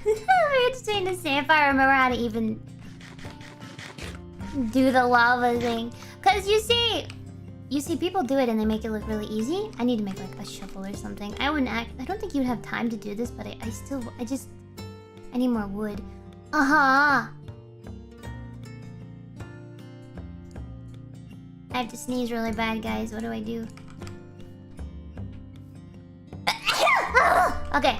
Very interesting to see if I remember how to even do the lava thing. Cause you see people do it and they make it look really easy. I need to make like a shovel or something. I don't think you'd have time to do this, but I need more wood. I have to sneeze really bad, guys. What do I do? Okay.